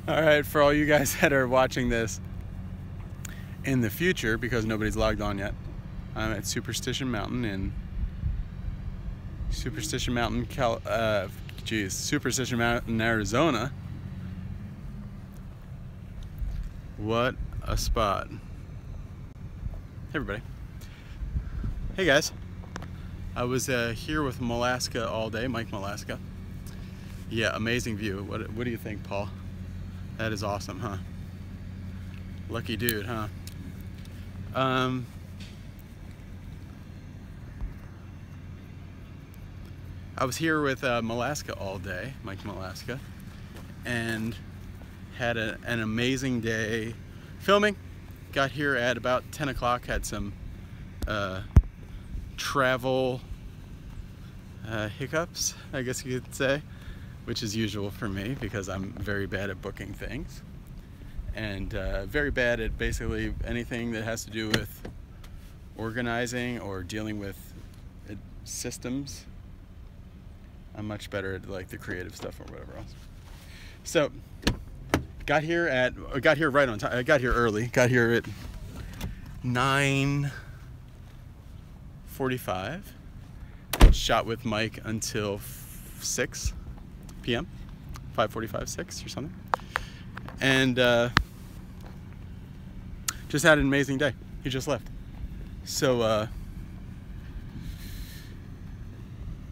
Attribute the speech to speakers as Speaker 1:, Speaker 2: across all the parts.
Speaker 1: All right, for all you guys that are watching this in the future, because nobody's logged on yet, I'm at Superstition Mountain in Superstition Mountain, Superstition Mountain, Arizona. What a spot. Hey everybody. Hey guys. I was here with Malaska all day, Mike Malaska. Yeah, amazing view. What do you think, Paul? That is awesome, huh? Lucky dude, huh? I was here with Malaska all day, Mike Malaska, and had an amazing day filming. Got here at about 10 o'clock, had some travel hiccups, I guess you could say, which is usual for me because I'm very bad at booking things and very bad at basically anything that has to do with organizing or dealing with systems. I'm much better at like the creative stuff or whatever else. So got here right on time. I got here early. Got here at 9:45. Shot with Mike until 6 p.m. 5:45, 6 or something. And just had an amazing day. He just left. So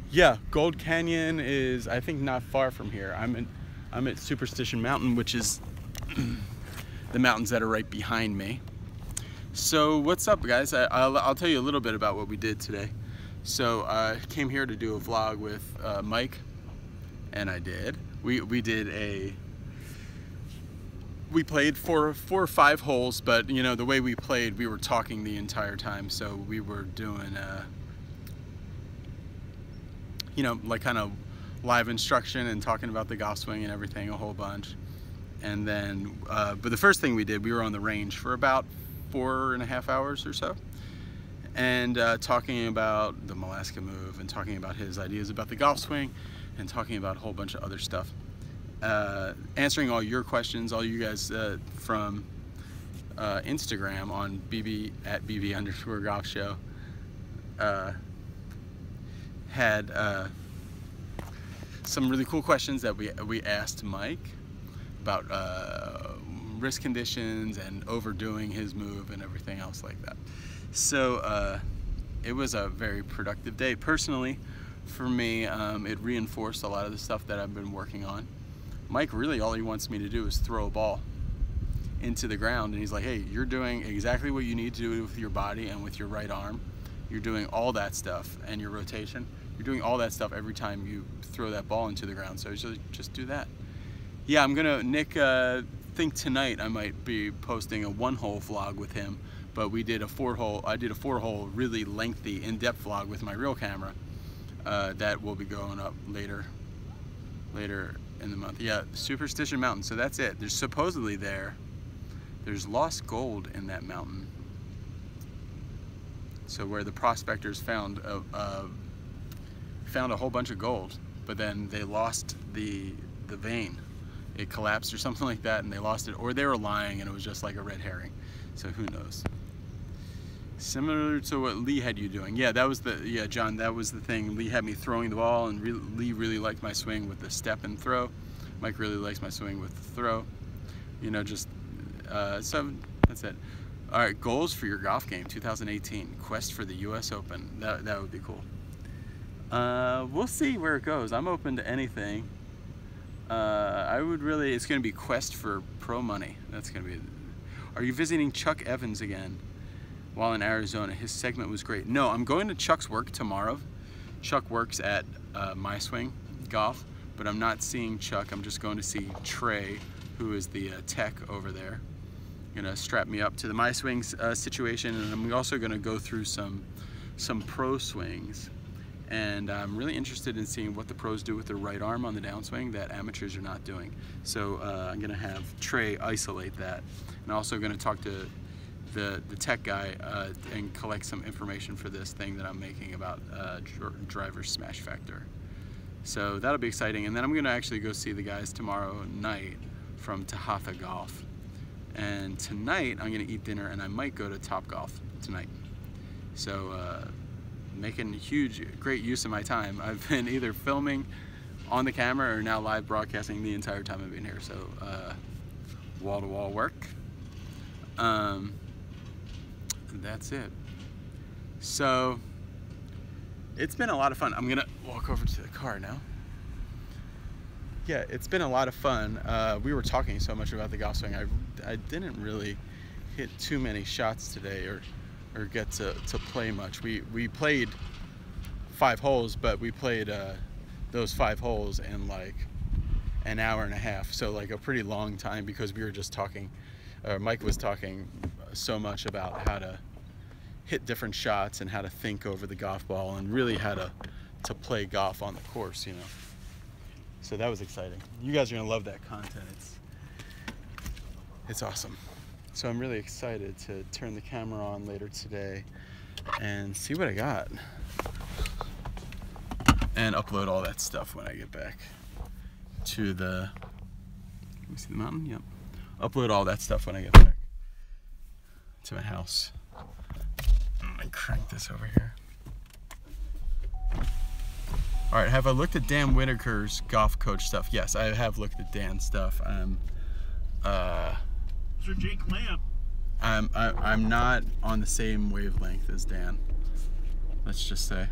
Speaker 1: yeah, Gold Canyon is, I think, not far from here. I'm at Superstition Mountain, which is the mountains that are right behind me. So what's up, guys? I'll tell you a little bit about what we did today. So I came here to do a vlog with Mike, and I did. We played four or five holes, but you know, the way we played, we were talking the entire time. So we were doing you know, like kind of live instruction and talking about the golf swing and everything a whole bunch. And then, but the first thing we did, we were on the range for about 4.5 hours or so, and talking about the Malaska move and talking about his ideas about the golf swing and talking about a whole bunch of other stuff. Answering all your questions, all you guys from Instagram on @BB_golf show. Had some really cool questions that we asked Mike about wrist conditions and overdoing his move and everything else like that. So it was a very productive day. Personally, for me, it reinforced a lot of the stuff that I've been working on. Mike, really all he wants me to do is throw a ball into the ground, and he's like, hey, you're doing exactly what you need to do with your body and with your right arm. You're doing all that stuff, and your rotation. You're doing all that stuff every time you throw that ball into the ground, so just do that. Yeah, I'm gonna, Nick, think tonight I might be posting a 1-hole vlog with him, but we did a 4-hole, I did a 4-hole really lengthy, in-depth vlog with my real camera that will be going up later in the month. Yeah, Superstition Mountain, so that's it. There's supposedly there's lost gold in that mountain. So where the prospectors found a whole bunch of gold, but then they lost the vein. It collapsed or something like that, and they lost it, or they were lying and it was just like a red herring. So who knows? Similar to what Lee had you doing. Yeah, that was John, that was the thing. Lee had me throwing the ball, and Lee really liked my swing with the step and throw. Mike really likes my swing with the throw. You know, just so that's it. All right, goals for your golf game 2018. Quest for the US Open. That would be cool. We'll see where it goes. I'm open to anything. I would really, it's going to be quest for pro money. That's going to be. Are you visiting Chuck Evans again while in Arizona? His segment was great. No, I'm going to Chuck's work tomorrow. Chuck works at My Swing Golf, but I'm not seeing Chuck. I'm just going to see Trey, who is the tech over there. Gonna strap me up to the My Swings situation, and I'm also gonna go through some pro swings, and I'm really interested in seeing what the pros do with their right arm on the downswing that amateurs are not doing. So I'm gonna have Trey isolate that, and also gonna talk to the tech guy and collect some information for this thing that I'm making about driver smash factor. So that'll be exciting, and then I'm gonna actually go see the guys tomorrow night from Tahatha Golf. And tonight I'm gonna eat dinner and I might go to Top Golf tonight. So making great use of my time. I've been either filming on the camera or now live broadcasting the entire time I've been here. So wall-to-wall work. That's it. So it's been a lot of fun. I'm gonna walk over to the car now. Yeah, it's been a lot of fun. We were talking so much about the golf swing. I didn't really hit too many shots today or get to play much. We played 5 holes, but we played those 5 holes in like an hour and a half. So like a pretty long time because we were just talking, Mike was talking so much about how to hit different shots and how to think over the golf ball and really how to play golf on the course, you know. So that was exciting. You guys are gonna love that content. It's awesome. So I'm really excited to turn the camera on later today and see what I got. And upload all that stuff when I get back to the, let me see the mountain? Yep. Upload all that stuff when I get back to my house. I'm gonna crank this over here. All right, have I looked at Dan Whitaker's golf coach stuff? Yes, I have looked at Dan's stuff.
Speaker 2: Sir Jake Lamp.
Speaker 1: I'm not on the same wavelength as Dan. Let's just say.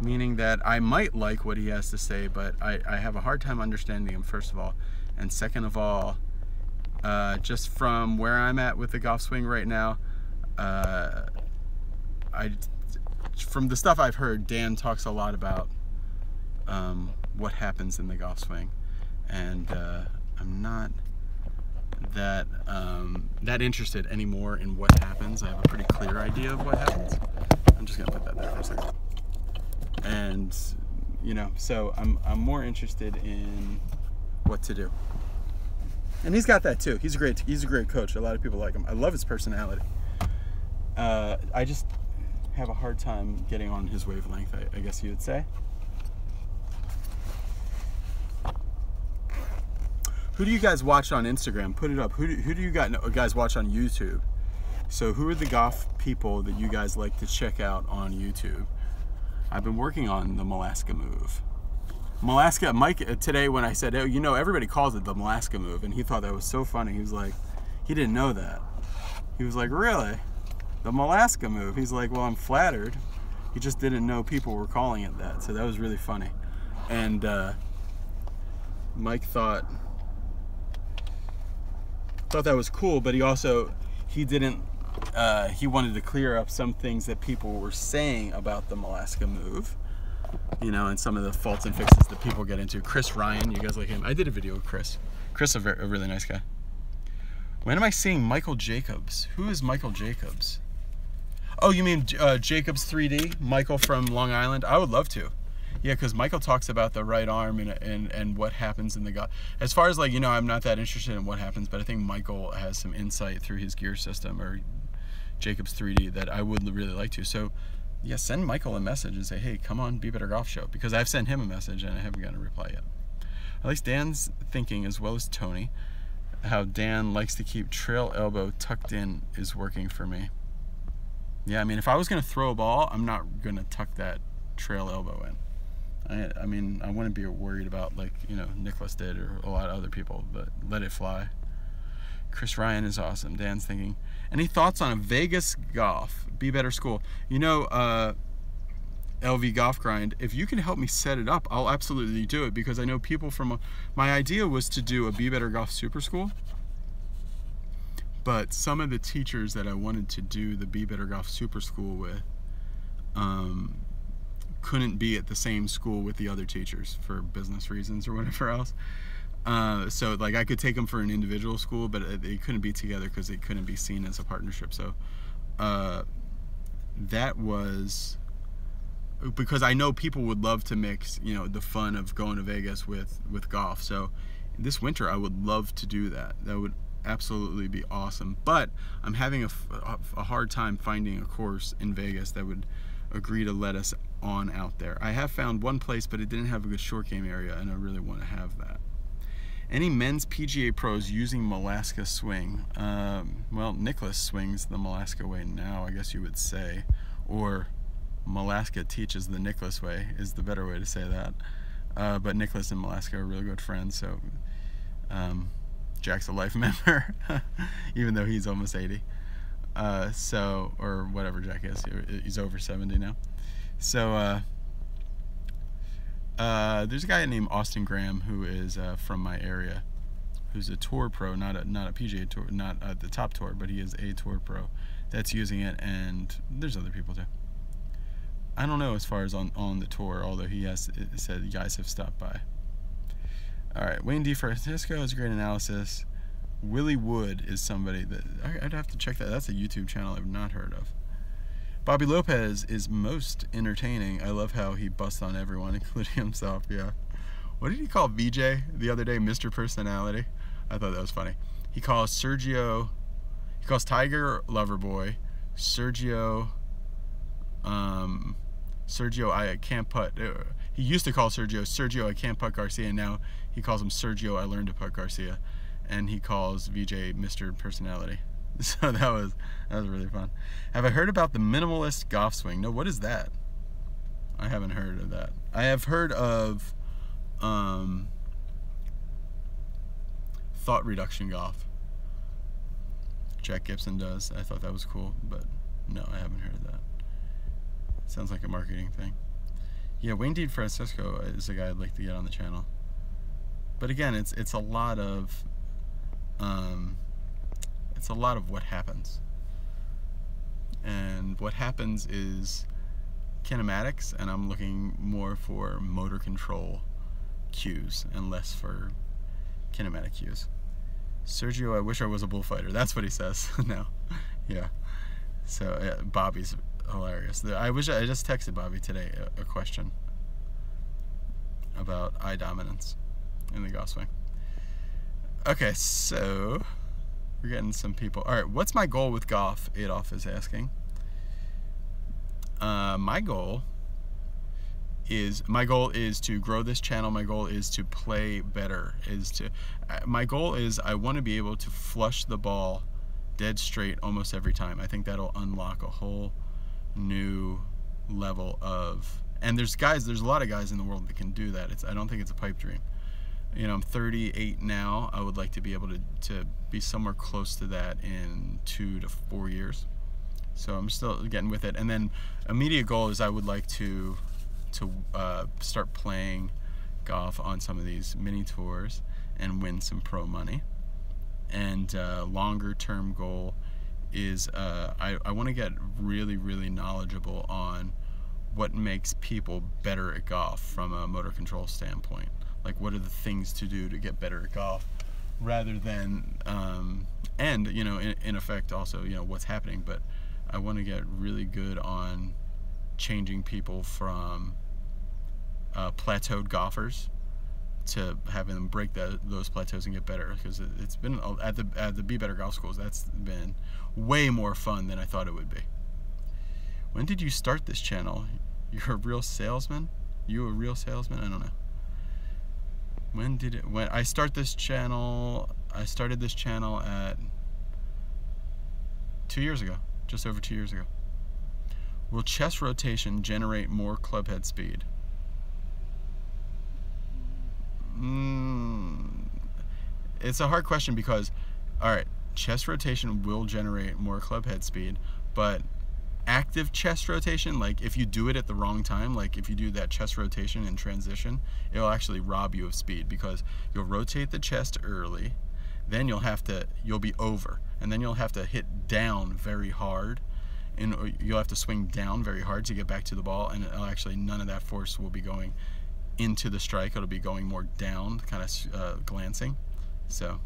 Speaker 1: Meaning that I might like what he has to say, but I have a hard time understanding him, first of all. And second of all, just from where I'm at with the golf swing right now, from the stuff I've heard, Dan talks a lot about what happens in the golf swing, and I'm not that interested anymore in what happens. I have a pretty clear idea of what happens. I'm just gonna put that there for a second. And you know, so I'm more interested in what to do. And he's got that too. He's a great coach. A lot of people like him. I love his personality. I just have a hard time getting on his wavelength, I guess you would say. Who do you guys watch on Instagram? Put it up. Who do you guys watch on YouTube? So who are the golf people that you guys like to check out on YouTube? I've been working on the Malaska move. Malaska, Mike, today when I said, oh, you know, everybody calls it the Malaska move, and he thought that was so funny. He was like, he didn't know that. He was like, really? The Malaska move? He's like, well, I'm flattered. He just didn't know people were calling it that. So that was really funny. And Mike thought that was cool, but he wanted to clear up some things that people were saying about the Malaska move, you know, and some of the faults and fixes that people get into. Chris Ryan, you guys like him? I did a video with Chris. Chris, a really nice guy. When am I seeing Michael Jacobs? Who is Michael Jacobs? Oh, you mean Jacobs 3D? Michael from Long Island? I would love to. Yeah, because Michael talks about the right arm and what happens in the golf. As far as like, you know, I'm not that interested in what happens, but I think Michael has some insight through his gear system, or Jacobs 3D, that I would really like to. So yeah, send Michael a message and say, hey, come on Be Better Golf Show, because I've sent him a message and I haven't gotten a reply yet. At least Dan's thinking, as well as Tony, how Dan likes to keep trail elbow tucked in is working for me. Yeah, I mean, if I was going to throw a ball, I'm not going to tuck that trail elbow in. I mean, I wouldn't be worried about, like, you know, Nicholas did or a lot of other people, but let it fly. Chris Ryan is awesome. Dan's thinking, any thoughts on a Vegas golf? Be Better School. You know, LV Golf Grind, if you can help me set it up, I'll absolutely do it, because I know people from, my idea was to do a Be Better Golf Super School, but some of the teachers that I wanted to do the Be Better Golf Super School with couldn't be at the same school with the other teachers for business reasons or whatever else. So like I could take them for an individual school, but they couldn't be together because they couldn't be seen as a partnership. So that was because I know people would love to mix, you know, the fun of going to Vegas with golf. So this winter I would love to do that. That would absolutely be awesome. But I'm having a hard time finding a course in Vegas that would agree to let us on out there. I have found one place, but it didn't have a good short game area, and I really want to have that. Any men's PGA pros using Malaska swing? Well, Nicholas swings the Malaska way now, I guess you would say. Or Malaska teaches the Nicholas way is the better way to say that. But Nicholas and Malaska are really good friends, so Jack's a life member, even though he's almost 80. So, or whatever Jack is, he's over 70 now. So, there's a guy named Austin Graham who is from my area, who's a tour pro, not a PGA tour, not the top tour, but he is a tour pro that's using it, and there's other people too. I don't know as far as on the tour, although he has said guys have stopped by. All right, Wayne D. Francisco is a great analysis. Willie Wood is somebody that I'd have to check that. That's a YouTube channel I've not heard of. Bobby Lopez is most entertaining. I love how he busts on everyone, including himself. Yeah. What did he call VJ the other day? Mr. Personality. I thought that was funny. He calls Tiger Loverboy, Sergio, I can't putt. He used to call Sergio I can't putt Garcia, and now he calls him Sergio I learned to putt Garcia, and he calls VJ Mr. Personality. So that was really fun. Have I heard about the minimalist golf swing? No, what is that? I haven't heard of that. I have heard of thought reduction golf. Jack Gibson does. I thought that was cool, but no, I haven't heard of that. Sounds like a marketing thing. Yeah, Wayne D. Francisco is a guy I'd like to get on the channel. But again, it's a lot of what happens. And what happens is kinematics, and I'm looking more for motor control cues and less for kinematic cues. Sergio, I wish I was a bullfighter. That's what he says now. Yeah. So yeah, Bobby's hilarious. I just texted Bobby today a question about eye dominance in the golf swing. Okay, so we're getting some people. All right, what's my goal with golf? Adolf is asking. My goal is to grow this channel. My goal is to play better. My goal is I want to be able to flush the ball dead straight almost every time. I think that'll unlock a whole new level of, and there's a lot of guys in the world that can do that. I don't think it's a pipe dream. You know, I'm 38 now. I would like to be able to be somewhere close to that in 2 to 4 years. So I'm still getting with it. And then immediate goal is I would like to start playing golf on some of these mini tours and win some pro money. And longer term goal is I want to get really, really knowledgeable on what makes people better at golf from a motor control standpoint. Like, what are the things to do to get better at golf, rather than and you know, in effect also, you know, what's happening. But I want to get really good on changing people from plateaued golfers to having them break those plateaus and get better, because it's been at the Be Better Golf Schools, that's been way more fun than I thought it would be. When did you start this channel? You're a real salesman? You a real salesman? I don't know. When I started this channel at 2 years ago, just over 2 years ago. Will chest rotation generate more club head speed? It's a hard question because, all right, chest rotation will generate more club head speed, but active chest rotation, like if you do it at the wrong time, like if you do that chest rotation in transition, it'll actually rob you of speed, because you'll rotate the chest early, then you'll be over, and then you'll have to hit down very hard, and you'll have to swing down very hard to get back to the ball, and it'll actually, none of that force will be going into the strike. It'll be going more down, kind of glancing. So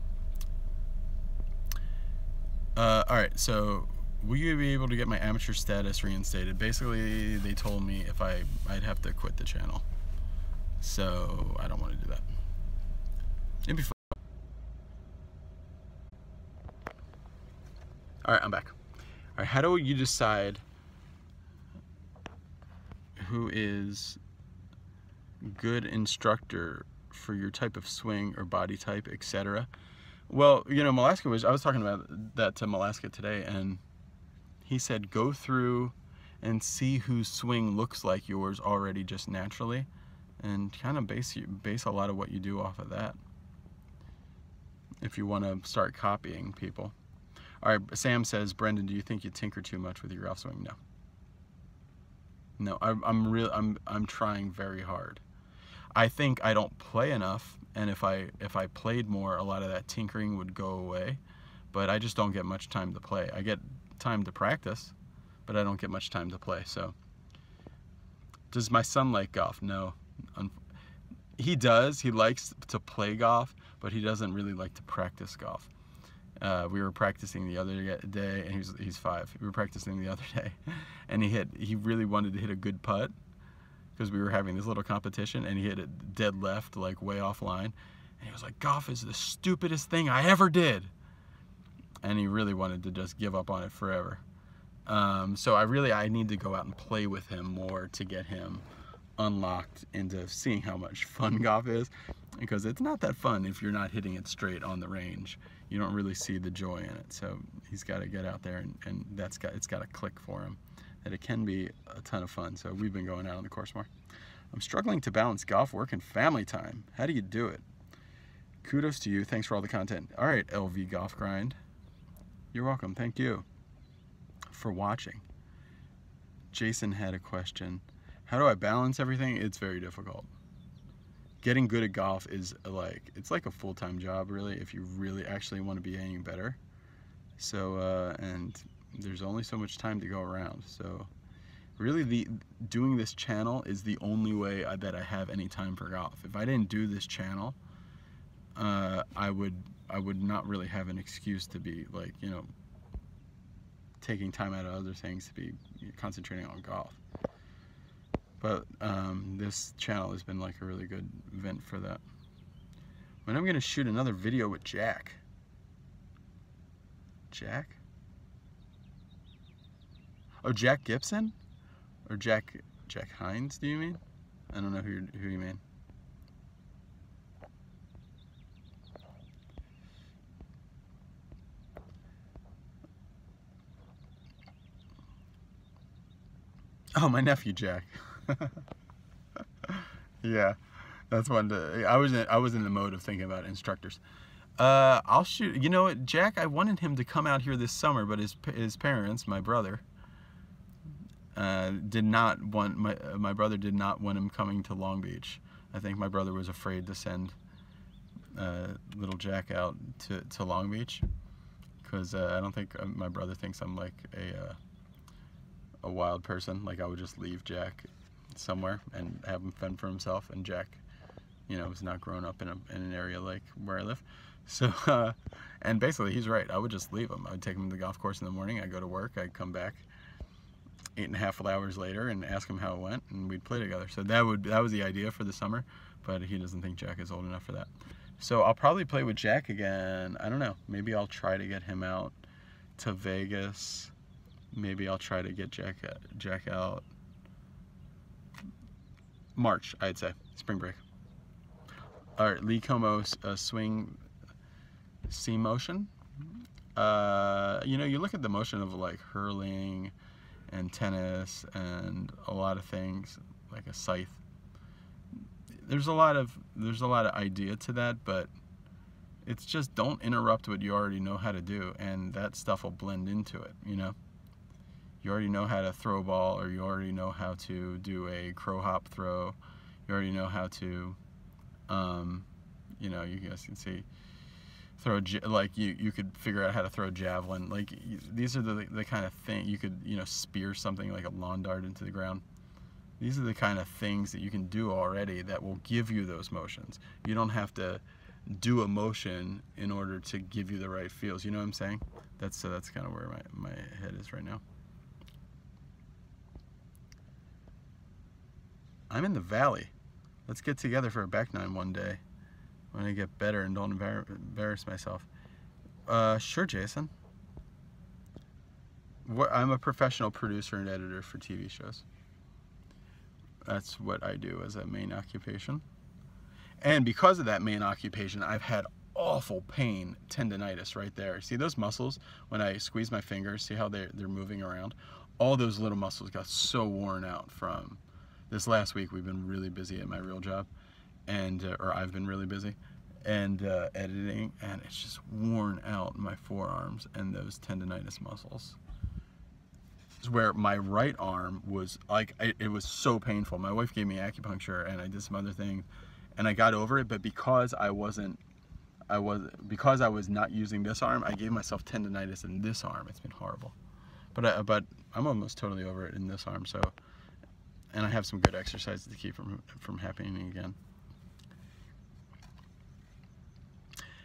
Speaker 1: all right, so will you be able to get my amateur status reinstated? Basically, they told me if I'd have to quit the channel, so I don't want to do that. It'd be fun. All right, I'm back. All right, how do you decide who is good instructor for your type of swing or body type, etc. Well, you know, Malaska I was talking about that to Malaska today, and he said go through and see whose swing looks like yours already just naturally, and kind of base a lot of what you do off of that if you want to start copying people. All right, Sam says, Brendan, do you think you tinker too much with your golf swing? No. I'm trying very hard. I think I don't play enough, and if I played more, a lot of that tinkering would go away. But I just don't get much time to play. I get time to practice, but I don't get much time to play. So, does my son like golf? No. He does. He likes to play golf, but he doesn't really like to practice golf. We were practicing the other day, and he's 5. We were practicing the other day, and he really wanted to hit a good putt, because we were having this little competition, and he hit it dead left, like way offline, and he was like, golf is the stupidest thing I ever did, and he really wanted to just give up on it forever. So I need to go out and play with him more to get him unlocked into seeing how much fun golf is, because it's not that fun if you're not hitting it straight on the range. You don't really see the joy in it. So he's got to get out there, and it's got to click for him that it can be a ton of fun. So we've been going out on the course more. I'm struggling to balance golf, work, and family time. How do you do it? Kudos to you. Thanks for all the content. All right, LV Golf Grind. You're welcome. Thank you for watching. Jason had a question. How do I balance everything? It's very difficult. Getting good at golf is it's like a full-time job, really, if you really actually want to be any better. So, and there's only so much time to go around. So really doing this channel is the only way that I have any time for golf. If I didn't do this channel, I would not really have an excuse to be like, you know, taking time out of other things to be concentrating on golf. But this channel has been like a really good vent for that. When I'm gonna shoot another video with Jack. Jack? Oh, Jack Gibson? Or Jack Hines, do you mean? I don't know who you mean. Oh, my nephew Jack. Yeah, that's one. I was in the mode of thinking about instructors. I'll shoot. You know what, Jack? I wanted him to come out here this summer, but his parents, my brother, did not want my brother did not want him coming to Long Beach. I think my brother was afraid to send little Jack out to Long Beach, because I don't think my brother thinks I'm like a wild person. Like I would just leave Jack somewhere and have him fend for himself, and Jack, you know, was not grown up in an area like where I live. So and basically he's right. I would just leave him. I would take him to the golf course in the morning, I'd go to work, I'd come back 8.5 hours later and ask him how it went, and we'd play together. So that was the idea for the summer, but he doesn't think Jack is old enough for that. So I'll probably play with Jack again. I don't know, maybe I'll try to get him out to Vegas. Maybe I'll try to get Jack out March, I'd say, spring break. All right, Lee Como's swing C motion. You know, you look at the motion of like hurling and tennis and a lot of things, like a scythe. There's a lot of idea to that, but it's just don't interrupt what you already know how to do, and that stuff will blend into it, you know? You already know how to throw a ball, or you already know how to do a crow hop throw. You already know how to, you know, you guys can see, like you could figure out how to throw a javelin. Like these are the kind of thing you could, you know, spear something like a lawn dart into the ground. These are the kind of things that you can do already that will give you those motions. You don't have to do a motion in order to give you the right feels. You know what I'm saying? That's kind of where my head is right now. I'm in the valley. Let's get together for a back nine one day when I get better and don't embarrass myself. Sure, Jason. I'm a professional producer and editor for TV shows. That's what I do as a main occupation. And because of that main occupation, I've had awful pain, tendinitis right there. See those muscles when I squeeze my fingers, see how they're moving around? All those little muscles got so worn out from this last week. We've been really busy at my real job, and or I've been really busy and editing, and it's just worn out my forearms and those tendinitis muscles. This is where my right arm was like, it was so painful. My wife gave me acupuncture and I did some other things and I got over it, but because I was not using this arm, I gave myself tendinitis in this arm. It's been horrible. But I'm almost totally over it in this arm, so, and I have some good exercises to keep from happening again.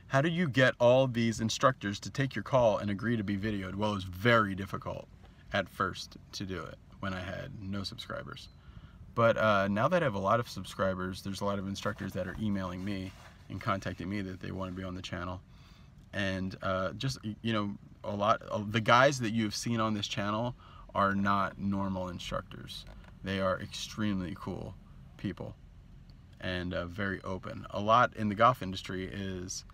Speaker 1: How do you get all these instructors to take your call and agree to be videoed? Well, it was very difficult at first to do it when I had no subscribers. But now that I have a lot of subscribers, there's a lot of instructors that are emailing me and contacting me that they want to be on the channel. And just, you know, a lot of the guys that you've seen on this channel are not normal instructors. They are extremely cool people and very open. A lot in the golf industry is,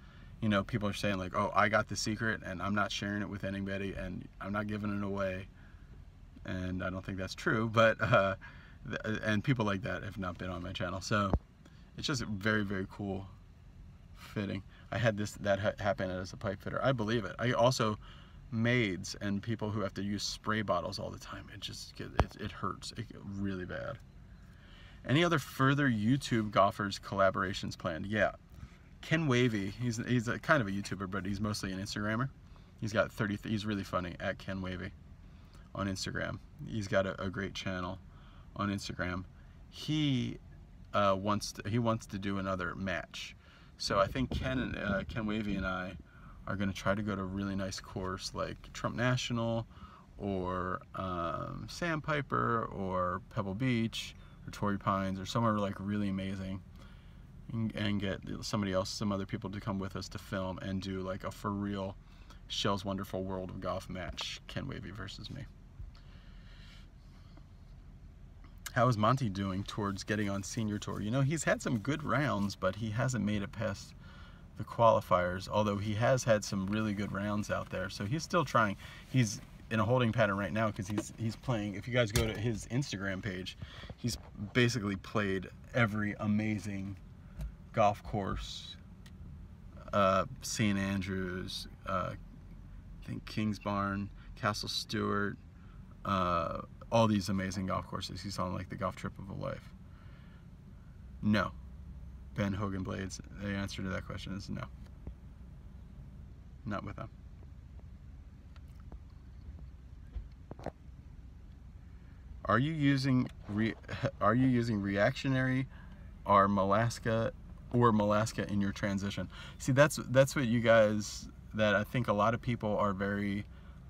Speaker 1: you know, people are saying like, oh, I got the secret and I'm not sharing it with anybody and I'm not giving it away. And I don't think that's true, but and people like that have not been on my channel. So it's just very, very cool fitting. I had that happen as a pipe fitter. I believe it. I also, maids and people who have to use spray bottles all the time, it hurts. It gets really bad. Any other further YouTube golfers collaborations planned? Yeah. Ken Wavy, he's a kind of a YouTuber, but he's mostly an Instagrammer. He's got he's really funny, at Ken Wavy on Instagram. He's got a great channel on Instagram. He wants to do another match. So I think Ken Wavy and I are going to try to go to a really nice course like Trump National or Sandpiper or Pebble Beach or Torrey Pines or somewhere like really amazing, and get some other people to come with us to film and do like a for real Shell's Wonderful World of Golf match, Ken Wavy versus me. How is Monty doing towards getting on senior tour? You know, he's had some good rounds, but he hasn't made it past the qualifiers, although he has had some really good rounds out there. So he's still trying. He's in a holding pattern right now because he's playing. If you guys go to his Instagram page, he's basically played every amazing golf course, St. Andrews, I think Kingsbarn, Castle Stewart, all these amazing golf courses. He's on like the golf trip of a life. No. Ben Hogan Blades, the answer to that question is no. Not with them. Are you using reactionary or Malaska in your transition? See, that's what you guys, that I think a lot of people are very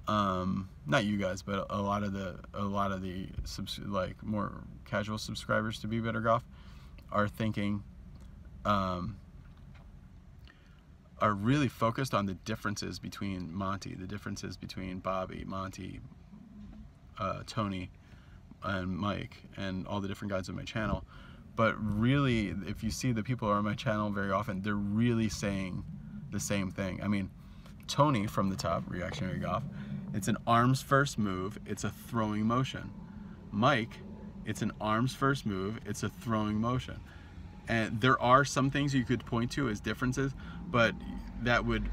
Speaker 1: not you guys, but a lot of the like more casual subscribers to Be Better Golf are thinking, are really focused on the differences between Monty, the differences between Bobby, Monty, Tony, and Mike, and all the different guys on my channel. But really, if you see the people who are on my channel very often, they're really saying the same thing. I mean, Tony from the top, Reactionary Golf, it's an arms first move, it's a throwing motion. Mike, it's an arms first move, it's a throwing motion. And there are some things you could point to as differences, but that would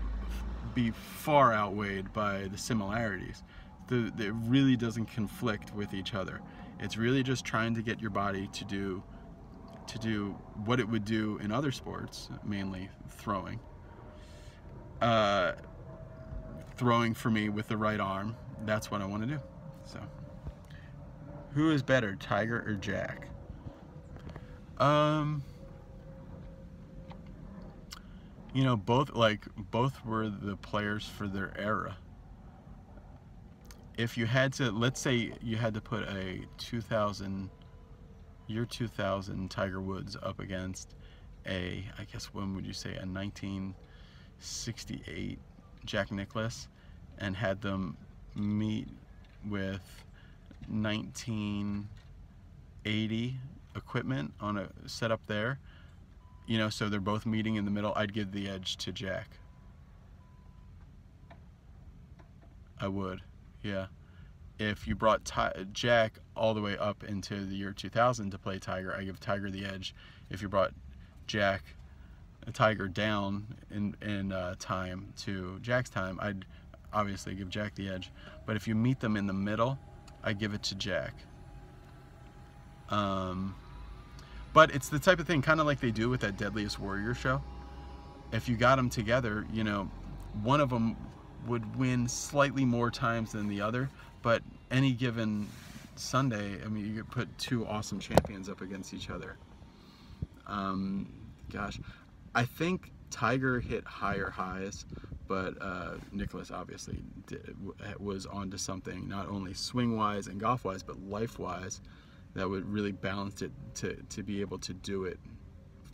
Speaker 1: be far outweighed by the similarities. It really doesn't conflict with each other. It's really just trying to get your body to do what it would do in other sports, mainly throwing. Throwing for me with the right arm, that's what I want to do. So, who is better, Tiger or Jack? You know, both were the players for their era. If you had to, let's say you had to put a 2000 Tiger Woods up against I guess when would you say, a 1968 Jack Nicklaus, and had them meet with 1980 equipment on a setup there, you know, so they're both meeting in the middle, I'd give the edge to Jack. I would, yeah. If you brought Jack all the way up into the year 2000 to play Tiger, I give Tiger the edge. If you brought Tiger down in time to Jack's time, I'd obviously give Jack the edge. But if you meet them in the middle, I give it to Jack. But it's the type of thing, kind of like they do with that Deadliest Warrior show. If you got them together, you know, one of them would win slightly more times than the other, but any given Sunday, I mean, you could put two awesome champions up against each other. Gosh, I think Tiger hit higher highs, but Nicklaus obviously was onto something, not only swing-wise and golf-wise, but life-wise, that would really balance it to be able to do it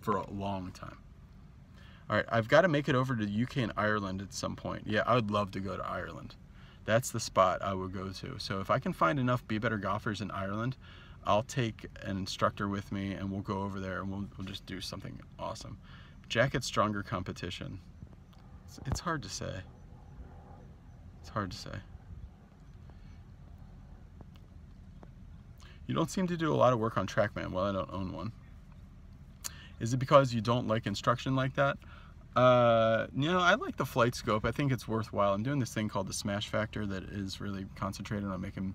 Speaker 1: for a long time. All right, I've got to make it over to the UK and Ireland at some point. Yeah, I would love to go to Ireland. That's the spot I would go to. So if I can find enough Be Better golfers in Ireland, I'll take an instructor with me and we'll go over there and we'll just do something awesome. Jack at stronger competition. It's hard to say. It's hard to say. You don't seem to do a lot of work on TrackMan. Well, I don't own one. Is it because you don't like instruction like that? You know, I like the flight scope. I think it's worthwhile. I'm doing this thing called the Smash Factor that is really concentrated on making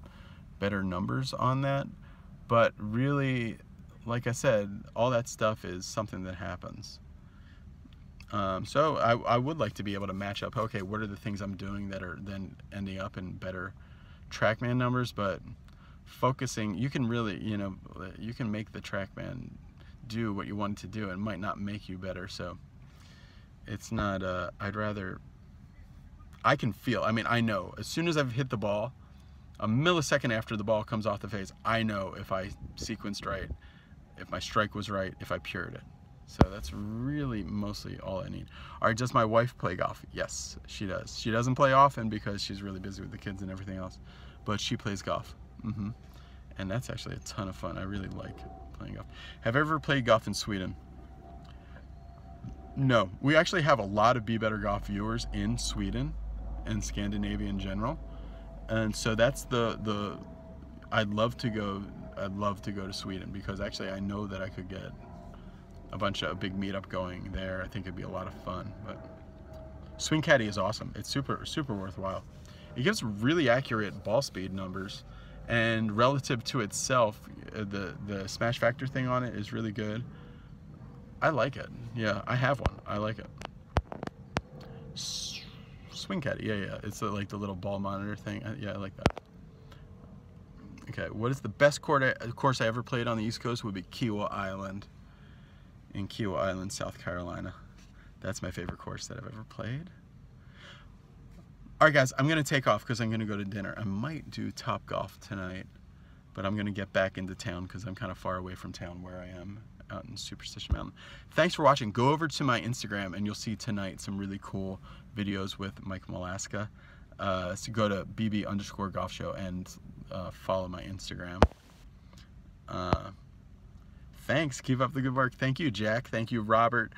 Speaker 1: better numbers on that. But really, like I said, all that stuff is something that happens. So I would like to be able to match up, okay, what are the things I'm doing that are then ending up in better TrackMan numbers, but focusing, you can really, you know, you can make the TrackMan do what you want it to do. It might not make you better, so it's not, I'd rather, I can feel, I mean, I know, as soon as I've hit the ball, a millisecond after the ball comes off the face, I know if I sequenced right, if my strike was right, if I pured it. So that's really mostly all I need. All right, does my wife play golf? Yes, she does. She doesn't play often because she's really busy with the kids and everything else, but she plays golf. And that's actually a ton of fun. I really like playing golf. Have you ever played golf in Sweden? No. We actually have a lot of Be Better Golf viewers in Sweden and Scandinavia in general. And so that's I'd love to go to Sweden because actually I know that I could get a big meetup going there. I think it'd be a lot of fun. But Swing Caddy is awesome. It's super worthwhile. It gives really accurate ball speed numbers, and relative to itself, the Smash Factor thing on it is really good. I like it. Yeah, I have one. I like it. Swing Caddy, yeah. It's like the little ball monitor thing. Yeah, I like that. Okay, what is the best course I ever played on the East Coast? Would be Kiawah Island in Kiawah Island, South Carolina. That's my favorite course that I've ever played. All right, guys, I'm going to take off because I'm going to go to dinner. I might do Top Golf tonight, but I'm going to get back into town because I'm kind of far away from town where I am out in Superstition Mountain. Thanks for watching. Go over to my Instagram and you'll see tonight some really cool videos with Mike Malaska. So go to bb_golf show and follow my Instagram. Thanks. Keep up the good work. Thank you, Jack. Thank you, Robert.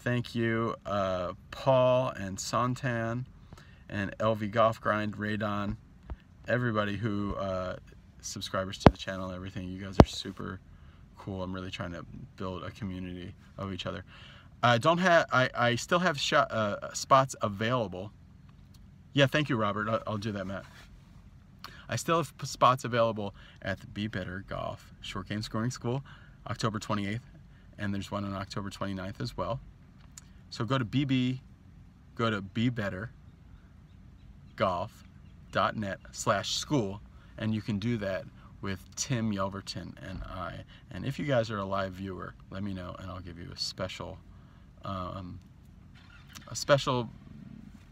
Speaker 1: Thank you, Paul and Santan and LV Golf Grind, Radon, everybody who subscribers to the channel and everything. You guys are super cool. I'm really trying to build a community of each other. I still have spots available. Yeah, thank you, Robert. I'll do that, Matt. I still have spots available at the Be Better Golf Short Game Scoring School, October 28th, and there's one on October 29th as well. So go to BeBetterGolf.net/school, and you can do that with Tim Yelverton and I. And if you guys are a live viewer, let me know, and I'll give you a special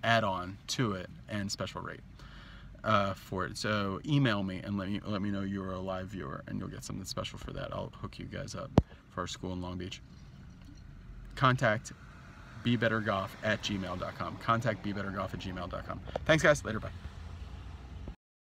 Speaker 1: add-on to it and special rate for it. So email me and let me know you're a live viewer, and you'll get something special for that. I'll hook you guys up for our school in Long Beach. Contact BeBetterGolf@gmail.com. Contact BeBetterGolf@gmail.com. Thanks, guys. Later. Bye.